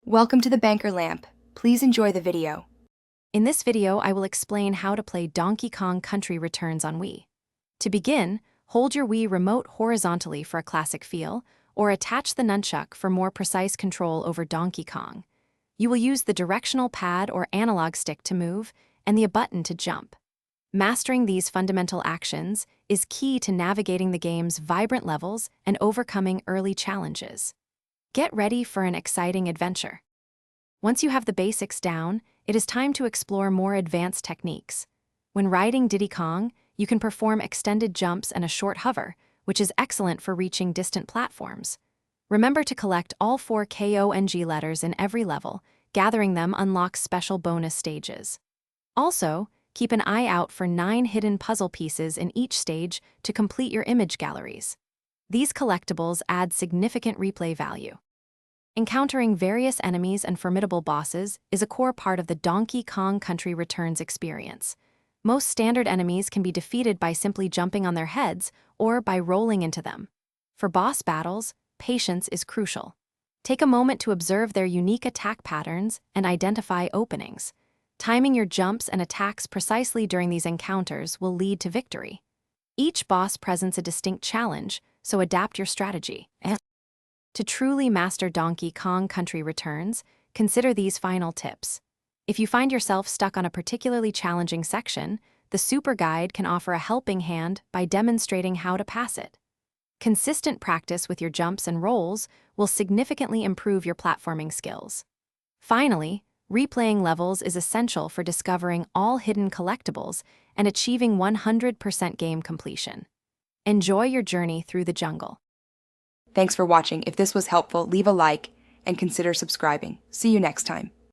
Welcome to the Banker Lamp. Please enjoy the video. In this video, I will explain how to play Donkey Kong Country Returns on Wii. To begin, hold your Wii remote horizontally for a classic feel, or attach the nunchuck for more precise control over Donkey Kong. You will use the directional pad or analog stick to move, and the button to jump. Mastering these fundamental actions is key to navigating the game's vibrant levels and overcoming early challenges. Get ready for an exciting adventure. Once you have the basics down, it is time to explore more advanced techniques. When riding Diddy Kong, you can perform extended jumps and a short hover, which is excellent for reaching distant platforms. Remember to collect all 4 KONG letters in every level. Gathering them unlocks special bonus stages. Also, keep an eye out for 9 hidden puzzle pieces in each stage to complete your image galleries. These collectibles add significant replay value. Encountering various enemies and formidable bosses is a core part of the Donkey Kong Country Returns experience. Most standard enemies can be defeated by simply jumping on their heads or by rolling into them. For boss battles, patience is crucial. Take a moment to observe their unique attack patterns and identify openings. Timing your jumps and attacks precisely during these encounters will lead to victory. Each boss presents a distinct challenge, so adapt your strategy. To truly master Donkey Kong Country Returns, consider these final tips. If you find yourself stuck on a particularly challenging section, the Super Guide can offer a helping hand by demonstrating how to pass it. Consistent practice with your jumps and rolls will significantly improve your platforming skills. Finally, replaying levels is essential for discovering all hidden collectibles and achieving 100% game completion. Enjoy your journey through the jungle. Thanks for watching. If this was helpful, leave a like and consider subscribing. See you next time.